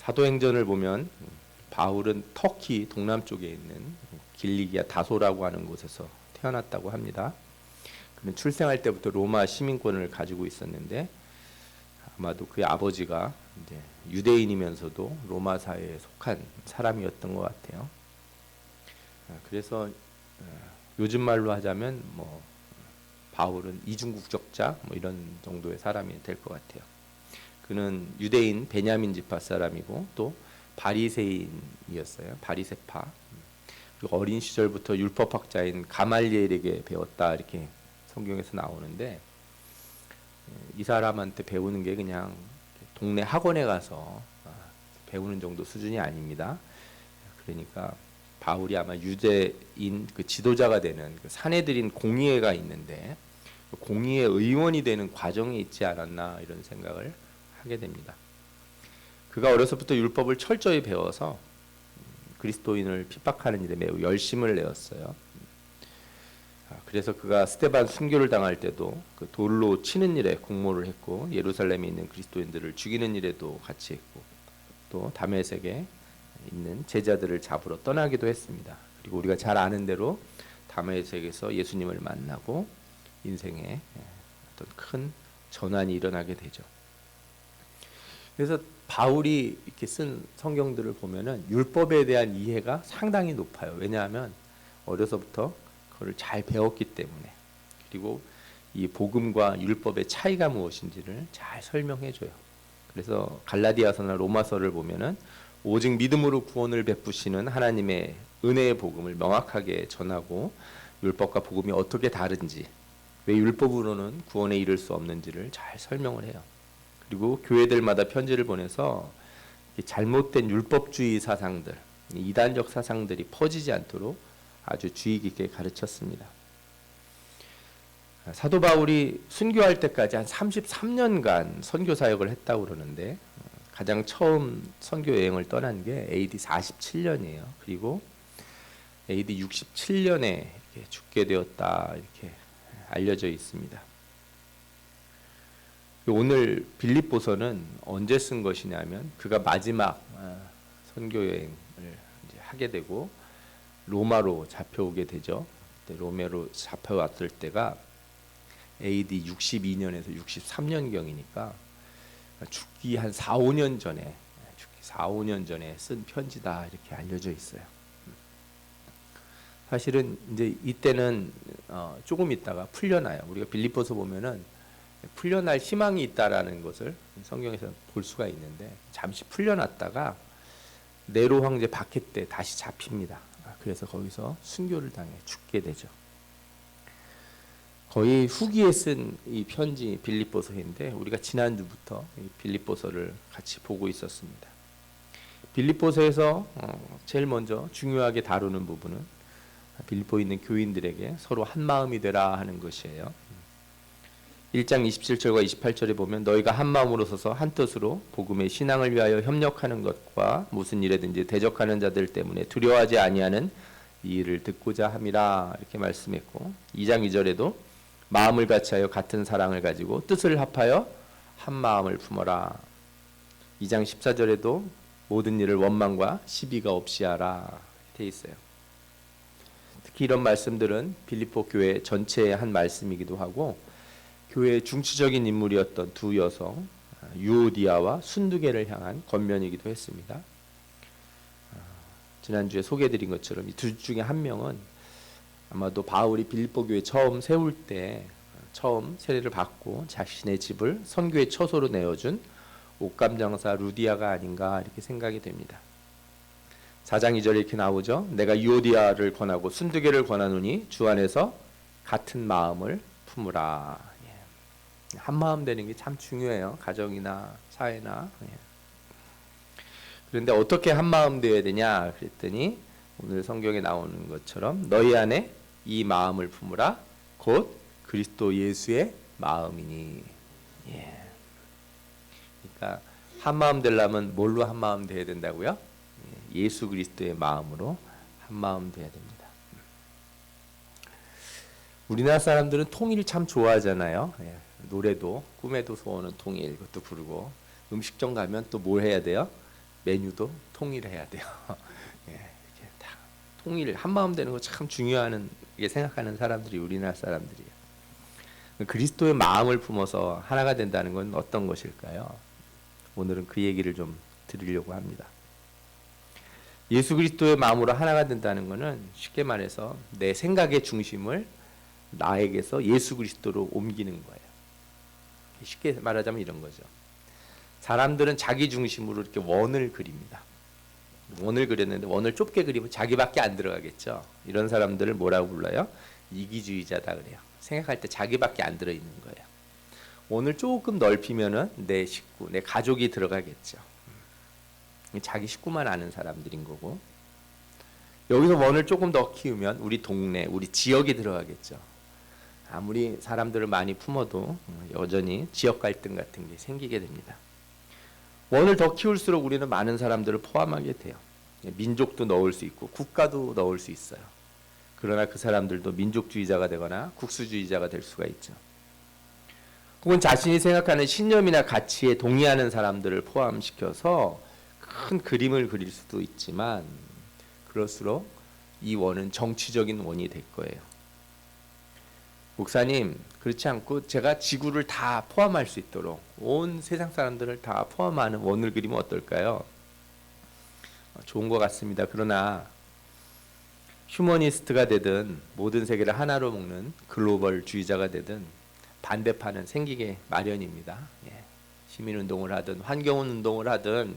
사도행전을 보면 바울은 터키 동남쪽에 있는 길리기아 다소라고 하는 곳에서 태어났다고 합니다. 그는 출생할 때부터 로마 시민권을 가지고 있었는데 아마도 그의 아버지가 이제 유대인이면서도 로마 사회에 속한 사람이었던 것 같아요. 그래서 요즘 말로 하자면 뭐 바울은 이중 국적자 뭐 이런 정도의 사람이 될 것 같아요. 그는 유대인 베냐민 지파 사람이고 또 바리새인이었어요. 바리새파. 그리고 어린 시절부터 율법학자인 가말리엘에게 배웠다 이렇게 성경에서 나오는데 이 사람한테 배우는 게 그냥 동네 학원에 가서 배우는 정도 수준이 아닙니다. 그러니까 바울이 아마 유대인 그 지도자가 되는 그 사내들인 공의회가 있는데 공의회 의원이 되는 과정에 있지 않았나 이런 생각을 하게 됩니다. 그가 어려서부터 율법을 철저히 배워서 그리스도인을 핍박하는 일에 매우 열심을 내었어요. 그래서 그가 스데반 순교를 당할 때도 그 돌로 치는 일에 공모를 했고 예루살렘에 있는 그리스도인들을 죽이는 일에도 같이 했고 또 다메섹에 있는 제자들을 잡으러 떠나기도 했습니다. 그리고 우리가 잘 아는 대로 다메섹에서 예수님을 만나고 인생에 어떤 큰 전환이 일어나게 되죠. 그래서 바울이 이렇게 쓴 성경들을 보면은 율법에 대한 이해가 상당히 높아요. 왜냐하면 어려서부터 그걸 잘 배웠기 때문에 그리고 이 복음과 율법의 차이가 무엇인지를 잘 설명해 줘요. 그래서 갈라디아서나 로마서를 보면은 오직 믿음으로 구원을 베푸시는 하나님의 은혜의 복음을 명확하게 전하고 율법과 복음이 어떻게 다른지 왜 율법으로는 구원에 이를 수 없는지를 잘 설명을 해요. 그리고 교회들마다 편지를 보내서 잘못된 율법주의 사상들, 이단적 사상들이 퍼지지 않도록 아주 주의 깊게 가르쳤습니다. 사도 바울이 순교할 때까지 한 33년간 선교 사역을 했다고 그러는데 가장 처음 선교 여행을 떠난 게 AD 47년이에요. 그리고 AD 67년에 죽게 되었다 이렇게 알려져 있습니다. 오늘 빌립보서는 언제 쓴 것이냐면 그가 마지막 선교 여행을 이제 하게 되고 로마로 잡혀오게 되죠. 로마로 잡혀왔을 때가 AD 62년에서 63년경이니까 죽기 한 4, 5년 전에 쓴 편지다 이렇게 알려져 있어요. 사실은 이제 이때는 조금 있다가 풀려나요. 우리가 빌립보서 보면은 풀려날 희망이 있다라는 것을 성경에서 볼 수가 있는데 잠시 풀려났다가 네로 황제 박해 때 다시 잡힙니다. 그래서 거기서 순교를 당해 죽게 되죠. 거의 후기에 쓴 이 편지 빌립보서인데 우리가 지난주부터 이 빌립보서를 같이 보고 있었습니다. 빌립보서에서 제일 먼저 중요하게 다루는 부분은 빌립보에 있는 교인들에게 서로 한 마음이 되라 하는 것이에요. 1장 27절과 28절에 보면 너희가 한 마음으로 서서 한 뜻으로 복음의 신앙을 위하여 협력하는 것과 무슨 일에든지 대적하는 자들 때문에 두려워하지 아니하는 이 일을 듣고자 함이라 이렇게 말씀했고 2장 2절에도 마음을 같이하여 같은 사랑을 가지고 뜻을 합하여 한 마음을 품어라. 2장 14절에도 모든 일을 원망과 시비가 없이 하라 되어 있어요. 특히 이런 말씀들은 빌립보 교회 전체의 한 말씀이기도 하고 교회의 중추적인 인물이었던 두 여성 유오디아와 순두계를 향한 권면이기도 했습니다. 지난주에 소개해드린 것처럼 이 둘 중에 한 명은 아마도 바울이 빌립보 교회 처음 세울 때 처음 세례를 받고 자신의 집을 선교의 처소로 내어준 옷감장사 루디아가 아닌가 이렇게 생각이 됩니다. 4장 2절에 이렇게 나오죠. 내가 유오디아를 권하고 순두계를 권하노니 주 안에서 같은 마음을 품으라. 한 마음 되는 게 참 중요해요. 가정이나 사회나. 그런데 어떻게 한 마음 되어야 되냐 그랬더니 오늘 성경에 나오는 것처럼 너희 안에 이 마음을 품으라 곧 그리스도 예수의 마음이니. 그러니까 한 마음 되려면 뭘로 한 마음 되어야 된다고요? 예수 그리스도의 마음으로 한 마음 되어야 됩니다. 우리나라 사람들은 통일 참 좋아하잖아요. 노래도 꿈에도 소원은 통일 그것도 부르고 음식점 가면 또 뭘 해야 돼요? 메뉴도 통일해야 돼요. 예, 이렇게 다 통일 한마음 되는 거 참 중요한 게 생각하는 사람들이 우리나라 사람들이에요. 그리스도의 마음을 품어서 하나가 된다는 건 어떤 것일까요? 오늘은 그 얘기를 좀 드리려고 합니다. 예수 그리스도의 마음으로 하나가 된다는 것은 쉽게 말해서 내 생각의 중심을 나에게서 예수 그리스도로 옮기는 거예요. 쉽게 말하자면 이런 거죠. 사람들은 자기 중심으로 이렇게 원을 그립니다. 원을 그렸는데 원을 좁게 그리면 자기밖에 안 들어가겠죠. 이런 사람들을 뭐라고 불러요? 이기주의자다 그래요. 생각할 때 자기밖에 안 들어있는 거예요. 원을 조금 넓히면은 내 식구, 내 가족이 들어가겠죠. 자기 식구만 아는 사람들인 거고, 여기서 원을 조금 더 키우면 우리 동네, 우리 지역이 들어가겠죠. 아무리 사람들을 많이 품어도 여전히 지역 갈등 같은 게 생기게 됩니다. 원을 더 키울수록 우리는 많은 사람들을 포함하게 돼요. 민족도 넣을 수 있고 국가도 넣을 수 있어요. 그러나 그 사람들도 민족주의자가 되거나 국수주의자가 될 수가 있죠. 혹은 자신이 생각하는 신념이나 가치에 동의하는 사람들을 포함시켜서 큰 그림을 그릴 수도 있지만, 그럴수록 이 원은 정치적인 원이 될 거예요. 목사님, 그렇지 않고 제가 지구를 다 포함할 수 있도록 온 세상 사람들을 다 포함하는 원을 그리면 어떨까요? 좋은 것 같습니다. 그러나 휴머니스트가 되든 모든 세계를 하나로 묶는 글로벌주의자가 되든 반대파는 생기게 마련입니다. 예. 시민운동을 하든 환경운동을 하든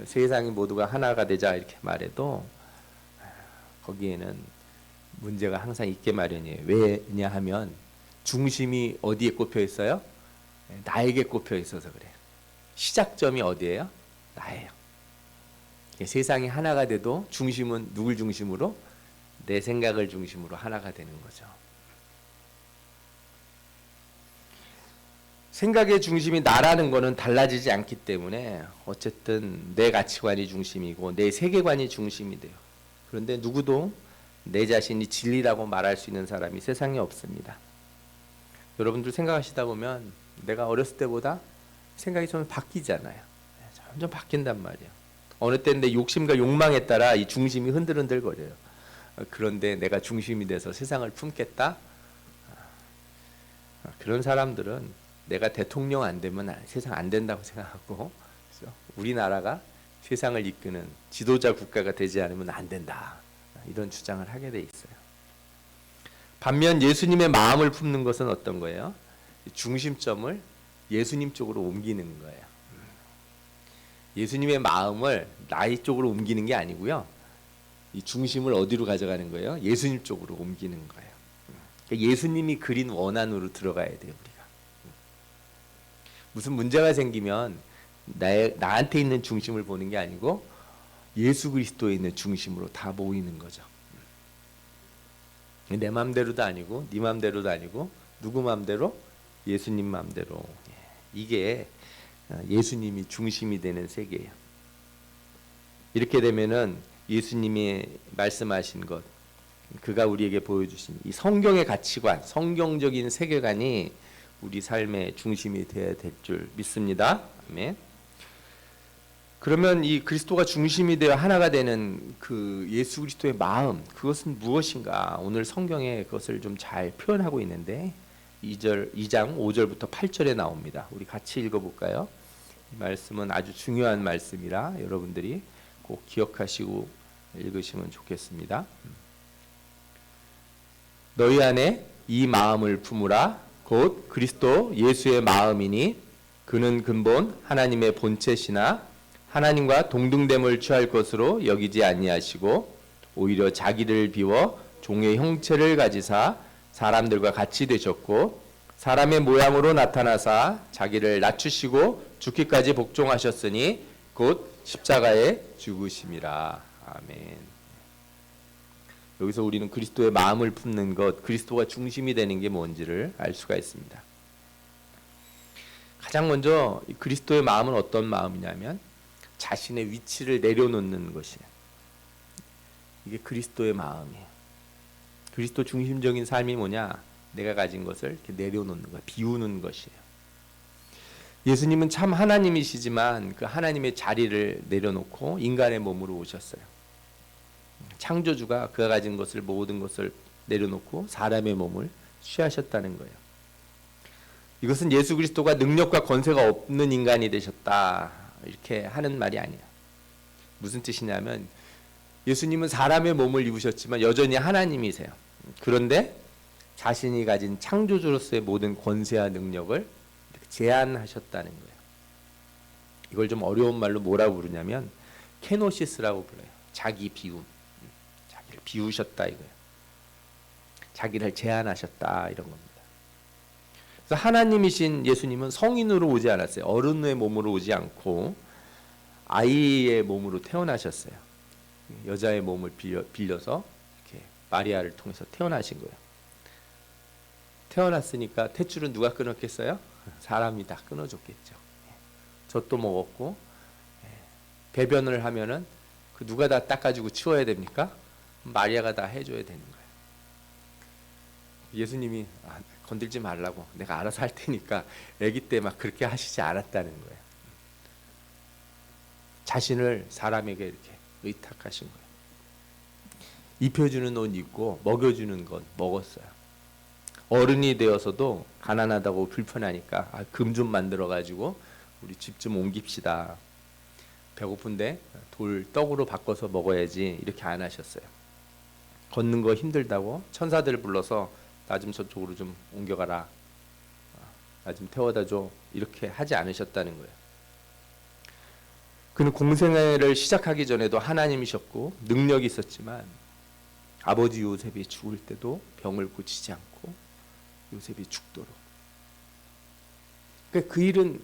세상이 모두가 하나가 되자 이렇게 말해도 거기에는 문제가 항상 있게 마련이에요. 왜냐하면 중심이 어디에 꼽혀 있어요? 나에게 꼽혀 있어서 그래요. 시작점이 어디예요? 나예요. 세상이 하나가 돼도 중심은 누굴 중심으로? 내 생각을 중심으로 하나가 되는 거죠. 생각의 중심이 나라는 거는 달라지지 않기 때문에 어쨌든 내 가치관이 중심이고 내 세계관이 중심이 돼요. 그런데 누구도 내 자신이 진리라고 말할 수 있는 사람이 세상에 없습니다. 여러분들 생각하시다 보면 내가 어렸을 때보다 생각이 좀 바뀌잖아요. 점점 바뀐단 말이에요. 어느 때는 내 욕심과 욕망에 따라 이 중심이 흔들흔들거려요. 그런데 내가 중심이 돼서 세상을 품겠다? 그런 사람들은 내가 대통령 안 되면 세상 안 된다고 생각하고, 그렇죠? 우리나라가 세상을 이끄는 지도자 국가가 되지 않으면 안 된다, 이런 주장을 하게 돼 있어요. 반면 예수님의 마음을 품는 것은 어떤 거예요? 중심점을 예수님 쪽으로 옮기는 거예요. 예수님의 마음을 나의 쪽으로 옮기는 게 아니고요. 이 중심을 어디로 가져가는 거예요? 예수님 쪽으로 옮기는 거예요. 그러니까 예수님이 그린 원 안으로 들어가야 돼요, 우리가. 무슨 문제가 생기면 나한테 있는 중심을 보는 게 아니고 예수 그리스도에 있는 중심으로 다 모이는 거죠. 내 마음대로도 아니고 네 마음대로도 아니고 누구 마음대로? 예수님 마음대로. 이게 예수님이 중심이 되는 세계예요. 이렇게 되면은 예수님이 말씀하신 것, 그가 우리에게 보여주신 이 성경의 가치관, 성경적인 세계관이 우리 삶의 중심이 되어야 될 줄 믿습니다. 아멘. 그러면 이 그리스도가 중심이 되어 하나가 되는 그 예수 그리스도의 마음, 그것은 무엇인가? 오늘 성경에 그것을 좀 잘 표현하고 있는데 2장 5절부터 8절에 나옵니다. 우리 같이 읽어볼까요? 이 말씀은 아주 중요한 말씀이라 여러분들이 꼭 기억하시고 읽으시면 좋겠습니다. 너희 안에 이 마음을 품으라. 곧 그리스도 예수의 마음이니 그는 근본 하나님의 본체시나 하나님과 동등됨을 취할 것으로 여기지 아니하시고 오히려 자기를 비워 종의 형체를 가지사 사람들과 같이 되셨고 사람의 모양으로 나타나사 자기를 낮추시고 죽기까지 복종하셨으니 곧 십자가에 죽으심이라. 아멘. 여기서 우리는 그리스도의 마음을 품는 것, 그리스도가 중심이 되는 게 뭔지를 알 수가 있습니다. 가장 먼저 그리스도의 마음은 어떤 마음이냐면 자신의 위치를 내려놓는 것이에요. 이게 그리스도의 마음이에요. 그리스도 중심적인 삶이 뭐냐? 내가 가진 것을 이렇게 내려놓는 것, 비우는 것이에요. 예수님은 참 하나님이시지만 그 하나님의 자리를 내려놓고 인간의 몸으로 오셨어요. 창조주가 그가 가진 것을 모든 것을 내려놓고 사람의 몸을 취하셨다는 거예요. 이것은 예수 그리스도가 능력과 권세가 없는 인간이 되셨다 이렇게 하는 말이 아니에요. 무슨 뜻이냐면 예수님은 사람의 몸을 입으셨지만 여전히 하나님이세요. 그런데 자신이 가진 창조주로서의 모든 권세와 능력을 제한하셨다는 거예요. 이걸 좀 어려운 말로 뭐라고 부르냐면 케노시스라고 불러요. 자기 비움. 자기를 비우셨다 이거예요. 자기를 제한하셨다 이런 겁니다. 그래서 하나님이신 예수님은 성인으로 오지 않았어요. 어른의 몸으로 오지 않고 아이의 몸으로 태어나셨어요. 여자의 몸을 빌려서 이렇게 마리아를 통해서 태어나신 거예요. 태어났으니까 탯줄은 누가 끊었겠어요? 사람이 다 끊어줬겠죠. 젖도 먹었고 배변을 하면은 그 누가 다 닦아주고 치워야 됩니까? 마리아가 다 해줘야 되는 거예요. 예수님이 건들지 말라고 내가 알아서 할 테니까 아기 때 막 그렇게 하시지 않았다는 거예요. 자신을 사람에게 이렇게 의탁하신 거예요. 입혀주는 옷 입고 먹여주는 것 먹었어요. 어른이 되어서도 가난하다고 불편하니까 금 좀 만들어 가지고 우리 집 좀 옮깁시다. 배고픈데 떡으로 바꿔서 먹어야지 이렇게 안 하셨어요. 걷는 거 힘들다고 천사들을 불러서 나 좀 저쪽으로 좀 옮겨가라. 나 좀 태워다 줘. 이렇게 하지 않으셨다는 거예요. 그는 공생애를 시작하기 전에도 하나님이셨고 능력이 있었지만 아버지 요셉이 죽을 때도 병을 고치지 않고 요셉이 죽도록. 그러니까 그 일은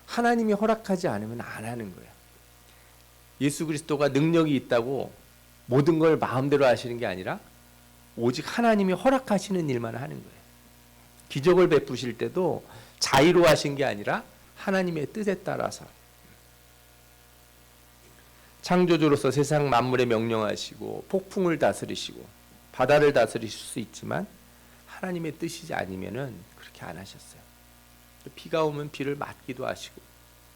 하나님이 허락하지 않으면 안 하는 거예요. 예수 그리스도가 능력이 있다고 모든 걸 마음대로 하시는 게 아니라 오직 하나님이 허락하시는 일만 하는 거예요. 기적을 베푸실 때도 자의로 하신 게 아니라 하나님의 뜻에 따라서. 창조주로서 세상 만물에 명령하시고 폭풍을 다스리시고 바다를 다스리실 수 있지만 하나님의 뜻이지 아니면은 그렇게 안 하셨어요. 비가 오면 비를 맞기도 하시고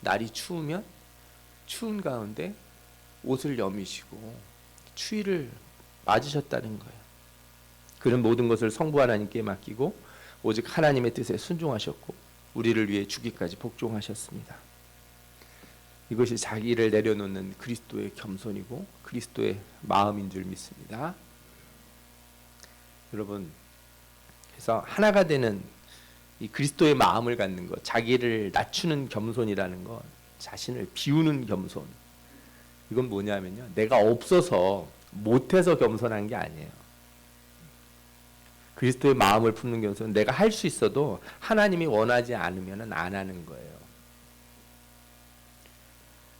날이 추우면 추운 가운데 옷을 여미시고 추위를 맞으셨다는 거예요. 그런 모든 것을 성부 하나님께 맡기고 오직 하나님의 뜻에 순종하셨고 우리를 위해 죽기까지 복종하셨습니다. 이것이 자기를 내려놓는 그리스도의 겸손이고 그리스도의 마음인 줄 믿습니다. 여러분, 그래서 하나가 되는 이 그리스도의 마음을 갖는 것, 자기를 낮추는 겸손이라는 것, 자신을 비우는 겸손. 이건 뭐냐면요, 내가 없어서 못해서 겸손한 게 아니에요. 그리스도의 마음을 품는 겸손은 내가 할 수 있어도 하나님이 원하지 않으면 안 하는 거예요.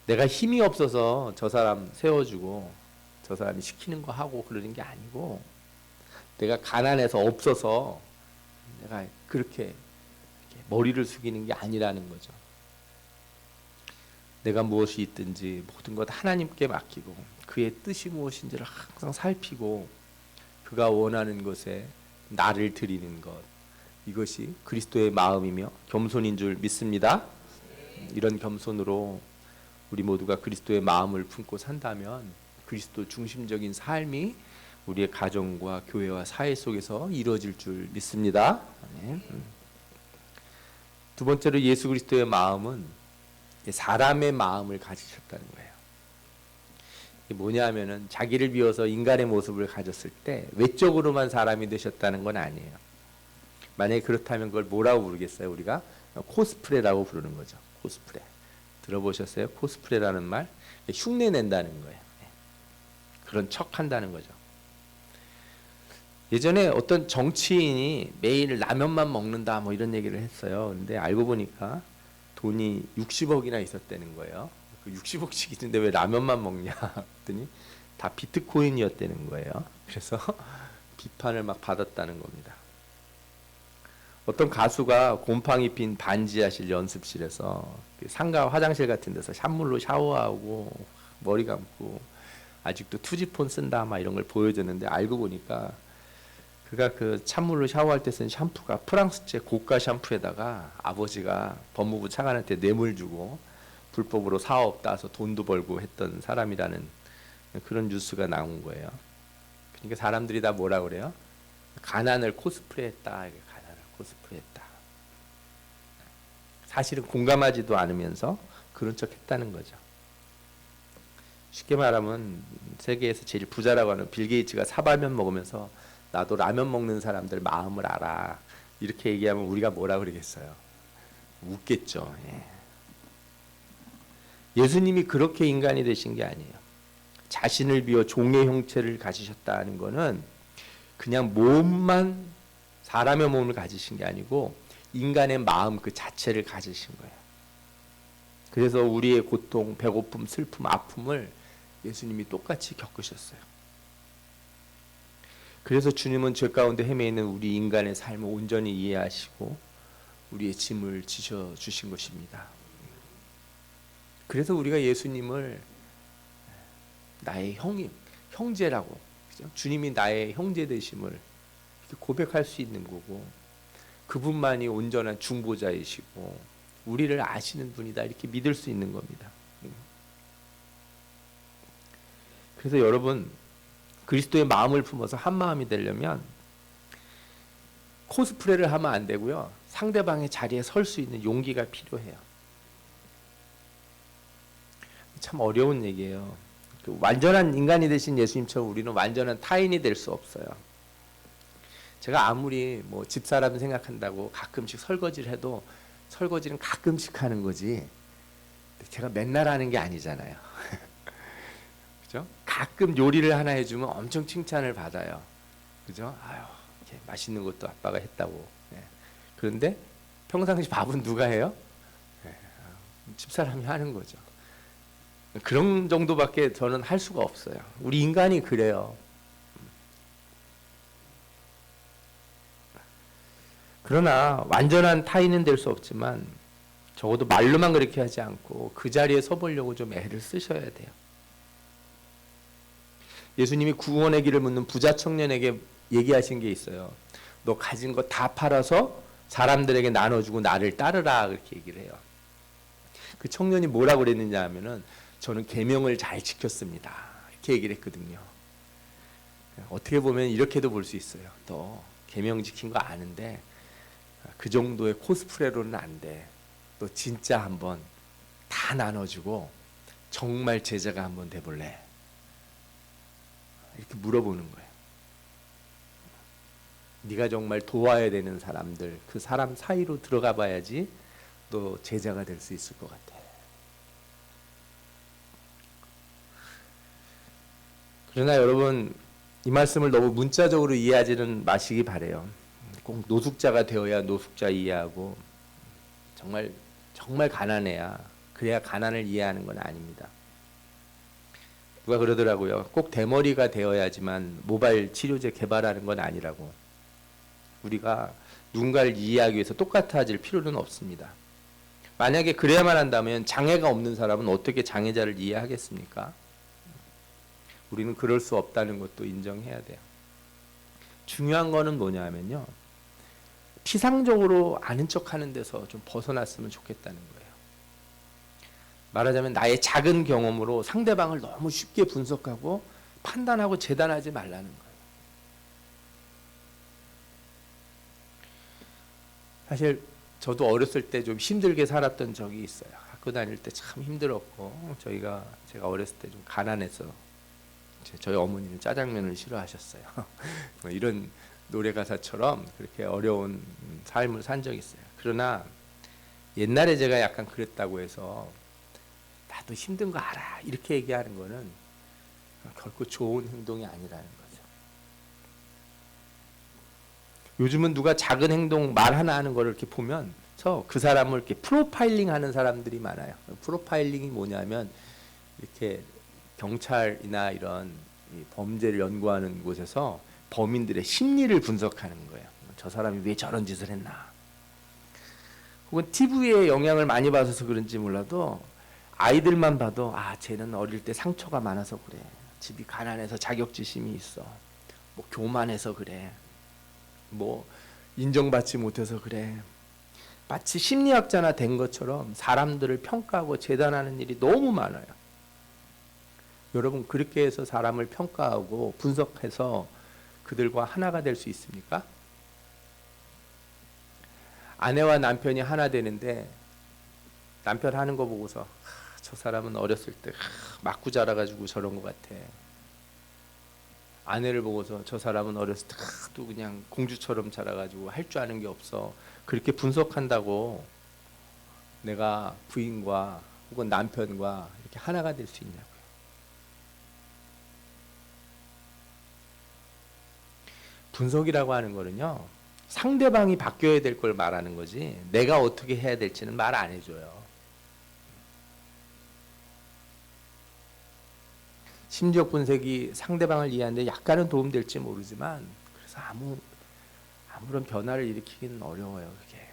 내가 힘이 없어서 저 사람 세워주고 저 사람이 시키는 거 하고 그러는 게 아니고 내가 가난해서 없어서 내가 그렇게 머리를 숙이는 게 아니라는 거죠. 내가 무엇이 있든지 모든 것 하나님께 맡기고 그의 뜻이 무엇인지를 항상 살피고 그가 원하는 것에 나를 드리는 것, 이것이 그리스도의 마음이며 겸손인 줄 믿습니다. 이런 겸손으로 우리 모두가 그리스도의 마음을 품고 산다면 그리스도 중심적인 삶이 우리의 가정과 교회와 사회 속에서 이루어질 줄 믿습니다. 두 번째로 예수 그리스도의 마음은 사람의 마음을 가지셨다는 거예요. 이게 뭐냐 하면은 자기를 비워서 인간의 모습을 가졌을 때 외적으로만 사람이 되셨다는 건 아니에요. 만약에 그렇다면 그걸 뭐라고 부르겠어요? 우리가 코스프레라고 부르는 거죠. 코스프레. 들어보셨어요? 코스프레라는 말? 흉내 낸다는 거예요. 그런 척 한다는 거죠. 예전에 어떤 정치인이 매일 라면만 먹는다 뭐 이런 얘기를 했어요. 근데 알고 보니까 돈이 60억이나 있었다는 거예요. 그 60억씩 있는데 왜 라면만 먹냐 했더니 다 비트코인이었다는 거예요. 그래서 비판을 막 받았다는 겁니다. 어떤 가수가 곰팡이 핀 반지 하실 연습실에서 상가 화장실 같은 데서 샷물로 샤워하고 머리 감고 아직도 투지폰 쓴다 막 이런 걸 보여줬는데 알고 보니까 그가 그 찬물로 샤워할 때 쓴 샴푸가 프랑스제 고가 샴푸에다가 아버지가 법무부 차관한테 뇌물 주고 불법으로 사업 따서 돈도 벌고 했던 사람이라는 그런 뉴스가 나온 거예요. 그러니까 사람들이 다 뭐라 그래요? 가난을 코스프레했다. 가난을 코스프레했다. 사실은 공감하지도 않으면서 그런 척 했다는 거죠. 쉽게 말하면 세계에서 제일 부자라고 하는 빌 게이츠가 사발면 먹으면서 나도 라면 먹는 사람들 마음을 알아. 이렇게 얘기하면 우리가 뭐라 그러겠어요? 웃겠죠. 예수님이 그렇게 인간이 되신 게 아니에요. 자신을 비워 종의 형체를 가지셨다는 거는 그냥 몸만 사람의 몸을 가지신 게 아니고 인간의 마음 그 자체를 가지신 거예요. 그래서 우리의 고통, 배고픔, 슬픔, 아픔을 예수님이 똑같이 겪으셨어요. 그래서 주님은 죄 가운데 헤매 있는 우리 인간의 삶을 온전히 이해하시고 우리의 짐을 지셔 주신 것입니다. 그래서 우리가 예수님을 나의 형제라고, 그죠? 주님이 나의 형제 되심을 고백할 수 있는 거고, 그분만이 온전한 중보자이시고 우리를 아시는 분이다 이렇게 믿을 수 있는 겁니다. 그래서 여러분, 그리스도의 마음을 품어서 한 마음이 되려면 코스프레를 하면 안 되고요, 상대방의 자리에 설 수 있는 용기가 필요해요. 참 어려운 얘기예요. 완전한 인간이 되신 예수님처럼 우리는 완전한 타인이 될 수 없어요. 제가 아무리 뭐 집사람 생각한다고 가끔씩 설거지를 해도 설거지는 가끔씩 하는 거지 제가 맨날 하는 게 아니잖아요. 그죠? 가끔 요리를 하나 해주면 엄청 칭찬을 받아요. 그죠? 아유, 이렇게 맛있는 것도 아빠가 했다고. 그런데 평상시 밥은 누가 해요? 집사람이 하는 거죠. 그런 정도밖에 저는 할 수가 없어요. 우리 인간이 그래요. 그러나 완전한 타인은 될 수 없지만 적어도 말로만 그렇게 하지 않고 그 자리에 서보려고 좀 애를 쓰셔야 돼요. 예수님이 구원의 길을 묻는 부자 청년에게 얘기하신 게 있어요. 너 가진 거 다 팔아서 사람들에게 나눠주고 나를 따르라, 그렇게 얘기를 해요. 그 청년이 뭐라고 그랬느냐 하면은 저는 계명을 잘 지켰습니다, 이렇게 얘기를 했거든요. 어떻게 보면 이렇게도 볼 수 있어요. 너 계명 지킨 거 아는데 그 정도의 코스프레로는 안 돼. 너 진짜 한번 다 나눠주고 정말 제자가 한번 돼볼래? 이렇게 물어보는 거예요. 네가 정말 도와야 되는 사람들, 그 사람 사이로 들어가 봐야지 너 제자가 될 수 있을 것 같아. 그러나 여러분, 이 말씀을 너무 문자적으로 이해하지는 마시기 바래요. 꼭 노숙자가 되어야 노숙자 이해하고 정말 가난해야 그래야 가난을 이해하는 건 아닙니다. 누가 그러더라고요. 꼭 대머리가 되어야지만 모바일 치료제 개발하는 건 아니라고. 우리가 누군가를 이해하기 위해서 똑같아질 필요는 없습니다. 만약에 그래야만 한다면 장애가 없는 사람은 어떻게 장애자를 이해하겠습니까? 우리는 그럴 수 없다는 것도 인정해야 돼요. 중요한 거는 뭐냐면요, 피상적으로 아는 척하는 데서 좀 벗어났으면 좋겠다는 거예요. 말하자면 나의 작은 경험으로 상대방을 너무 쉽게 분석하고 판단하고 재단하지 말라는 거예요. 사실 저도 어렸을 때 좀 힘들게 살았던 적이 있어요. 학교 다닐 때 참 힘들었고, 제가 어렸을 때 좀 가난해서 저희 어머니는 짜장면을 싫어하셨어요. 뭐 이런 노래 가사처럼 그렇게 어려운 삶을 산 적이 있어요. 그러나 옛날에 제가 약간 그랬다고 해서 나도 힘든 거 알아, 이렇게 얘기하는 거는 결코 좋은 행동이 아니라는 거죠. 요즘은 누가 작은 행동 말 하나 하는 거를 이렇게 보면 그 사람을 이렇게 프로파일링 하는 사람들이 많아요. 프로파일링이 뭐냐면 이렇게 경찰이나 이런 범죄를 연구하는 곳에서 범인들의 심리를 분석하는 거예요. 저 사람이 왜 저런 짓을 했나. 혹은 TV에 영향을 많이 받아서 그런지 몰라도 아이들만 봐도 쟤는 어릴 때 상처가 많아서 그래. 집이 가난해서 자격지심이 있어. 뭐 교만해서 그래. 뭐 인정받지 못해서 그래. 마치 심리학자나 된 것처럼 사람들을 평가하고 재단하는 일이 너무 많아요. 여러분 그렇게 해서 사람을 평가하고 분석해서 그들과 하나가 될 수 있습니까? 아내와 남편이 하나 되는데 남편 하는 거 보고서 저 사람은 어렸을 때 맞고 자라가지고 저런 것 같아. 아내를 보고서 저 사람은 어렸을 때 또 그냥 공주처럼 자라가지고 할 줄 아는 게 없어. 그렇게 분석한다고 내가 부인과 혹은 남편과 이렇게 하나가 될 수 있냐고요. 분석이라고 하는 거는요, 상대방이 바뀌어야 될 걸 말하는 거지 내가 어떻게 해야 될지는 말 안 해줘요. 심리적 분석이 상대방을 이해하는데 약간은 도움될지 모르지만 그래서 아무런 변화를 일으키기는 어려워요. 그게.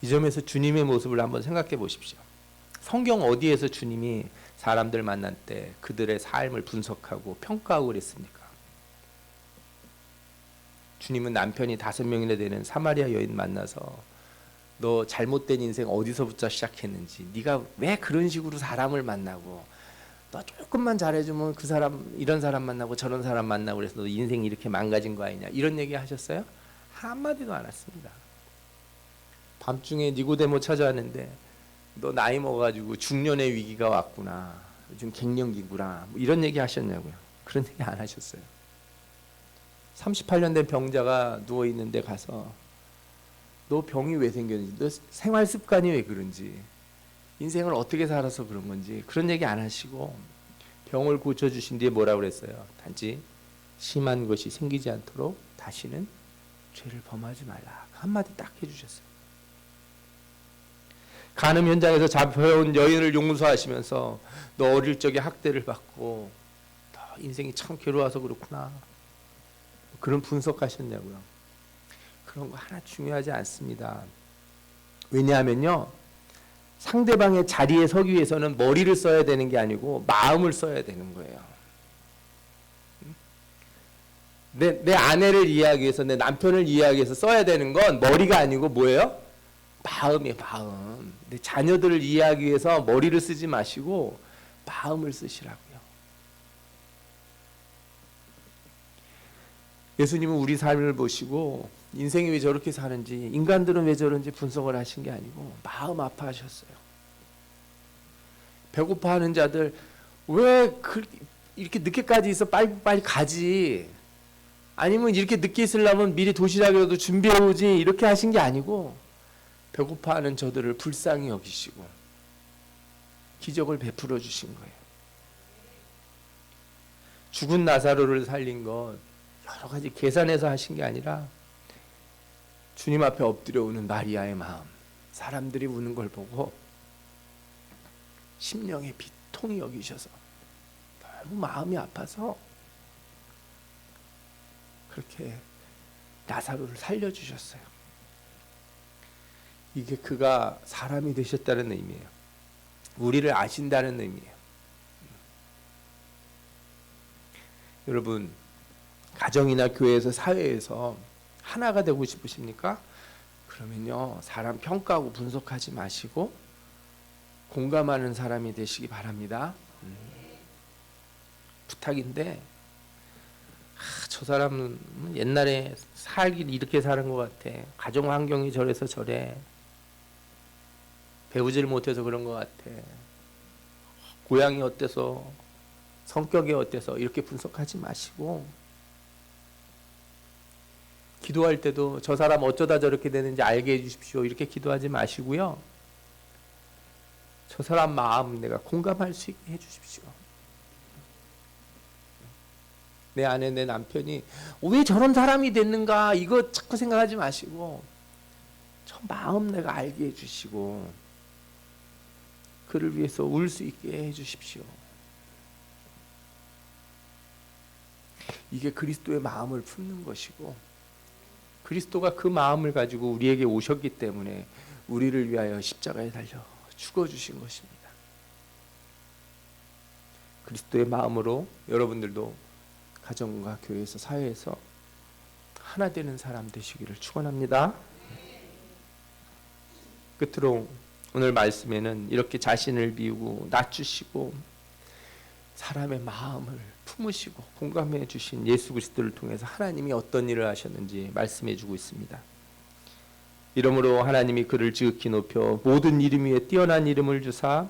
이 점에서 주님의 모습을 한번 생각해 보십시오. 성경 어디에서 주님이 사람들 만날 때 그들의 삶을 분석하고 평가하고 그랬습니까? 주님은 남편이 5명이나 되는 사마리아 여인 만나서 너 잘못된 인생 어디서부터 시작했는지, 네가 왜 그런 식으로 사람을 만나고, 너 조금만 잘해주면 그 사람 이런 사람 만나고 저런 사람 만나고 그래서 너 인생이 이렇게 망가진 거 아니냐, 이런 얘기 하셨어요? 한마디도 안 했습니다. 밤중에 니고데모 찾아왔는데 너 나이 먹어가지고 중년의 위기가 왔구나, 요즘 갱년기구나, 뭐 이런 얘기 하셨냐고요? 그런 얘기 안 하셨어요. 38년 된 병자가 누워있는데 가서 너 병이 왜 생겼는지, 너 생활 습관이 왜 그런지, 인생을 어떻게 살아서 그런 건지 그런 얘기 안 하시고 병을 고쳐주신 뒤에 뭐라고 그랬어요? 단지 심한 것이 생기지 않도록 다시는 죄를 범하지 말라, 한마디 딱 해주셨어요. 간음 현장에서 잡혀온 여인을 용서하시면서 너 어릴 적에 학대를 받고 너 인생이 참 괴로워서 그렇구나, 그런 분석하셨냐고요? 그런 거 하나 중요하지 않습니다. 왜냐하면요, 상대방의 자리에 서기 위해서는 머리를 써야 되는 게 아니고 마음을 써야 되는 거예요. 내 아내를 이해하기 위해서, 내 남편을 이해하기 위해서 써야 되는 건 머리가 아니고 뭐예요? 마음이에요, 마음. 내 자녀들을 이해하기 위해서 머리를 쓰지 마시고 마음을 쓰시라고요. 예수님은 우리 삶을 보시고 인생이 왜 저렇게 사는지, 인간들은 왜 저런지 분석을 하신 게 아니고 마음 아파하셨어요. 배고파하는 자들 왜 이렇게 늦게까지 있어, 빨리 가지, 아니면 이렇게 늦게 있으려면 미리 도시락이라도 준비해 오지, 이렇게 하신 게 아니고 배고파하는 저들을 불쌍히 여기시고 기적을 베풀어 주신 거예요. 죽은 나사로를 살린 것 여러 가지 계산해서 하신 게 아니라 주님 앞에 엎드려 우는 마리아의 마음, 사람들이 우는 걸 보고 심령의 비통이 여기셔서 너무 마음이 아파서 그렇게 나사로를 살려주셨어요. 이게 그가 사람이 되셨다는 의미예요. 우리를 아신다는 의미예요. 여러분, 가정이나 교회에서, 사회에서 하나가 되고 싶으십니까? 그러면요, 사람 평가하고 분석하지 마시고 공감하는 사람이 되시기 바랍니다. 부탁인데, 저 사람은 옛날에 살길 이렇게 사는 것 같아, 가정 환경이 저래서 저래, 배우지를 못해서 그런 것 같아, 고향이 어때서, 성격이 어때서, 이렇게 분석하지 마시고, 기도할 때도 저 사람 어쩌다 저렇게 되는지 알게 해주십시오, 이렇게 기도하지 마시고요, 저 사람 마음 내가 공감할 수 있게 해주십시오. 내 아내, 내 남편이 왜 저런 사람이 됐는가, 이거 자꾸 생각하지 마시고 저 마음 내가 알게 해주시고 그를 위해서 울 수 있게 해주십시오. 이게 그리스도의 마음을 품는 것이고, 그리스도가 그 마음을 가지고 우리에게 오셨기 때문에 우리를 위하여 십자가에 달려 죽어주신 것입니다. 그리스도의 마음으로 여러분들도 가정과 교회에서, 사회에서 하나 되는 사람 되시기를 축원합니다. 끝으로 오늘 말씀에는 이렇게 자신을 비우고 낮추시고 사람의 마음을 품으시고 공감해 주신 예수 그리스도를 통해서 하나님이 어떤 일을 하셨는지 말씀해 주고 있습니다. 이러므로 하나님이 그를 지극히 높여 모든 이름 위에 뛰어난 이름을 주사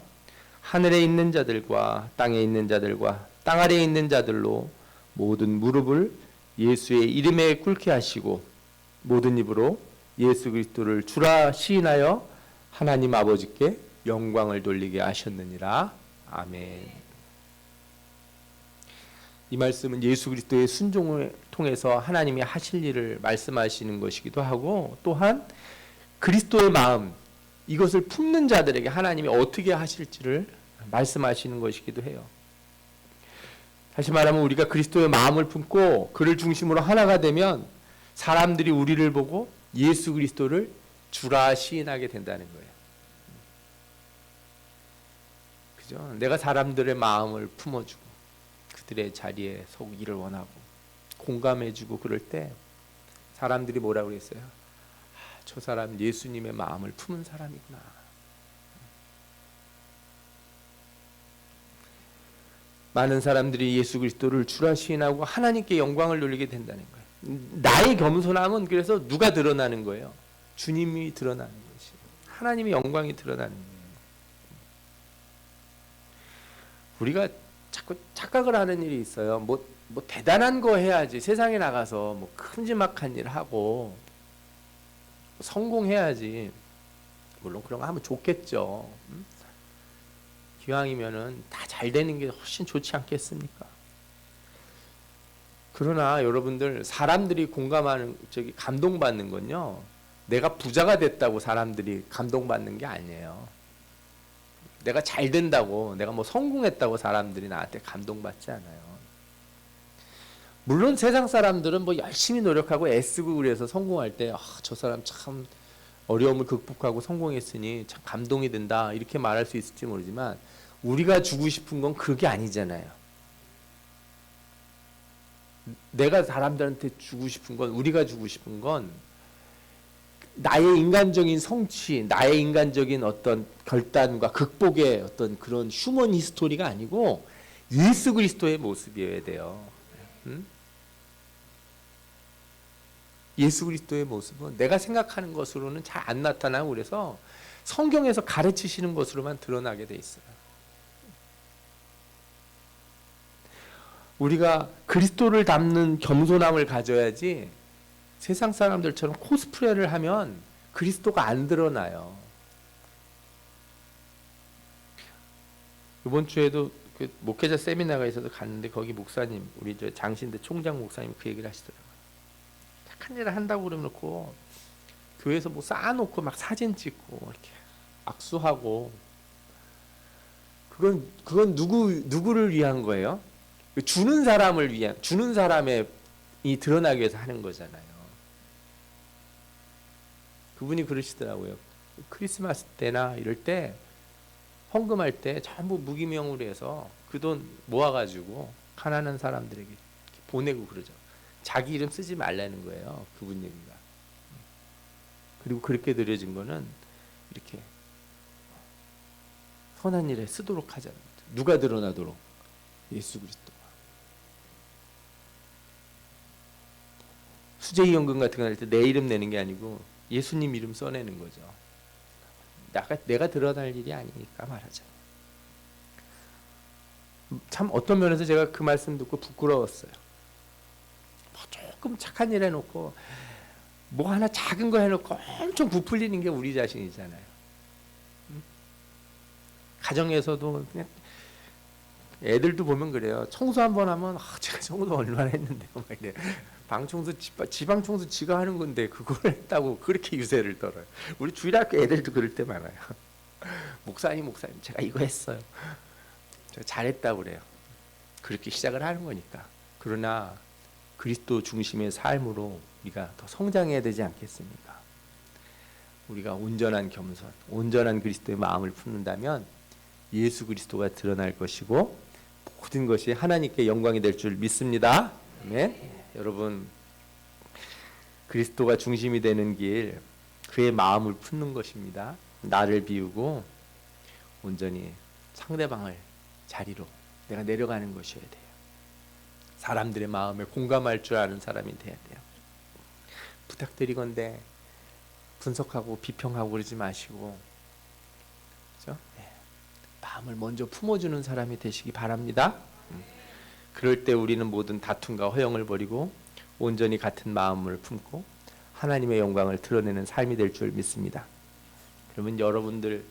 하늘에 있는 자들과 땅에 있는 자들과 땅 아래에 있는 자들로 모든 무릎을 예수의 이름에 꿇게 하시고 모든 입으로 예수 그리스도를 주라 시인하여 하나님 아버지께 영광을 돌리게 하셨느니라. 아멘. 이 말씀은 예수 그리스도의 순종을 통해서 하나님이 하실 일을 말씀하시는 것이기도 하고, 또한 그리스도의 마음, 이것을 품는 자들에게 하나님이 어떻게 하실지를 말씀하시는 것이기도 해요. 다시 말하면 우리가 그리스도의 마음을 품고 그를 중심으로 하나가 되면 사람들이 우리를 보고 예수 그리스도를 주라 시인하게 된다는 거예요. 그죠? 내가 사람들의 마음을 품어주고 그들의 자리에 서기를 원하고 공감해주고 그럴 때 사람들이 뭐라고 그랬어요? 저 사람 예수님의 마음을 품은 사람이구나. 많은 사람들이 예수 그리스도를 주라 시인하고 하나님께 영광을 돌리게 된다는 거예요. 나의 겸손함은 그래서 누가 드러나는 거예요? 주님이 드러나는 것이, 하나님의 영광이 드러나는 거예요. 우리가 자꾸 착각을 하는 일이 있어요. 뭐 대단한 거 해야지, 세상에 나가서 뭐 큼지막한 일 하고 성공해야지. 물론 그런 거 하면 좋겠죠. 기왕이면은 다 잘 되는 게 훨씬 좋지 않겠습니까? 그러나 여러분들, 사람들이 공감하는, 감동받는 건요, 내가 부자가 됐다고 사람들이 감동받는 게 아니에요. 내가 잘 된다고, 내가 뭐 성공했다고 사람들이 나한테 감동받지 않아요. 물론 세상 사람들은 뭐 열심히 노력하고 애쓰고 그래서 성공할 때, 저 사람 참 어려움을 극복하고 성공했으니 참 감동이 된다, 이렇게 말할 수 있을지 모르지만, 우리가 주고 싶은 건 그게 아니잖아요. 내가 사람들한테 주고 싶은 건, 우리가 주고 싶은 건 나의 인간적인 성취, 나의 인간적인 어떤 결단과 극복의 어떤 그런 휴먼 히스토리가 아니고 예수 그리스도의 모습이어야 돼요. 예수 그리스도의 모습은 내가 생각하는 것으로는 잘 안 나타나고, 그래서 성경에서 가르치시는 것으로만 드러나게 돼 있어요. 우리가 그리스도를 닮는 겸손함을 가져야지, 세상 사람들처럼 코스프레를 하면 그리스도가 안 드러나요. 이번 주에도 그 목회자 세미나가 있어서 갔는데, 거기 목사님, 우리 저 장신대 총장 목사님 그 얘기를 하시더라고요. 착한 일을 한다고 그러놓고 교회에서 뭐 쌓아놓고 막 사진 찍고 이렇게 악수하고, 그건 누구를 위한 거예요? 주는 사람을 위한, 주는 사람의 이 드러나기 위해서 하는 거잖아요. 그분이 그러시더라고요. 크리스마스 때나 이럴 때, 헌금할 때 전부 무기명으로 해서 그 돈 모아가지고 가난한 사람들에게 보내고 그러죠. 자기 이름 쓰지 말라는 거예요. 그분 얘기가. 그리고 그렇게 드려진 거는 이렇게 선한 일에 쓰도록 하자는 거죠. 누가 드러나도록? 예수 그리스도. 수제이연금 같은 거 할 때 내 이름 내는 게 아니고 예수님 이름 써내는 거죠. 내가 드러날 일이 아니니까 말하자. 참 어떤 면에서 제가 그 말씀 듣고 부끄러웠어요. 뭐 조금 착한 일 해놓고, 뭐 하나 작은 거 해놓고 엄청 부풀리는 게 우리 자신이잖아요. 가정에서도 그냥 애들도 보면 그래요. 청소 한번 하면 제가 청소 얼마나 했는데요, 막 이래. 방 청소, 지방 청소 지가 하는 건데 그걸 했다고 그렇게 유세를 떨어요. 우리 주일학교 애들도 그럴 때 많아요. 목사님 제가 이거 했어요. 제가 잘했다고 그래요. 그렇게 시작을 하는 거니까. 그러나 그리스도 중심의 삶으로 우리가 더 성장해야 되지 않겠습니까? 우리가 온전한 겸손, 온전한 그리스도의 마음을 품는다면 예수 그리스도가 드러날 것이고 모든 것이 하나님께 영광이 될 줄 믿습니다. 아멘. 여러분, 그리스도가 중심이 되는 길, 그의 마음을 품는 것입니다. 나를 비우고 온전히 상대방을 자리로 내가 내려가는 것이어야 돼요. 사람들의 마음에 공감할 줄 아는 사람이 돼야 돼요. 부탁드리건대 분석하고 비평하고 그러지 마시고, 그렇죠? 네. 마음을 먼저 품어주는 사람이 되시기 바랍니다. 그럴 때 우리는 모든 다툼과 허영을 버리고 온전히 같은 마음을 품고 하나님의 영광을 드러내는 삶이 될 줄 믿습니다. 그러면 여러분들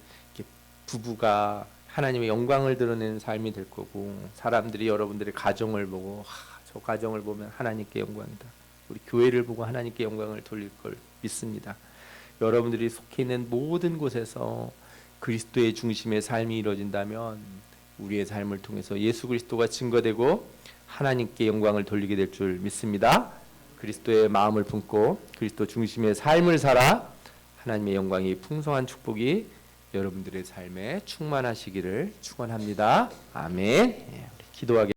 부부가 하나님의 영광을 드러내는 삶이 될 거고, 사람들이 여러분들의 가정을 보고 저 가정을 보면 하나님께 영광이다, 우리 교회를 보고 하나님께 영광을 돌릴 걸 믿습니다. 여러분들이 속해 있는 모든 곳에서 그리스도의 중심의 삶이 이루어진다면 우리의 삶을 통해서 예수 그리스도가 증거되고 하나님께 영광을 돌리게 될 줄 믿습니다. 그리스도의 마음을 품고 그리스도 중심의 삶을 살아 하나님의 영광이 풍성한 축복이 여러분들의 삶에 충만하시기를 축원합니다. 아멘. 기도하겠습니다.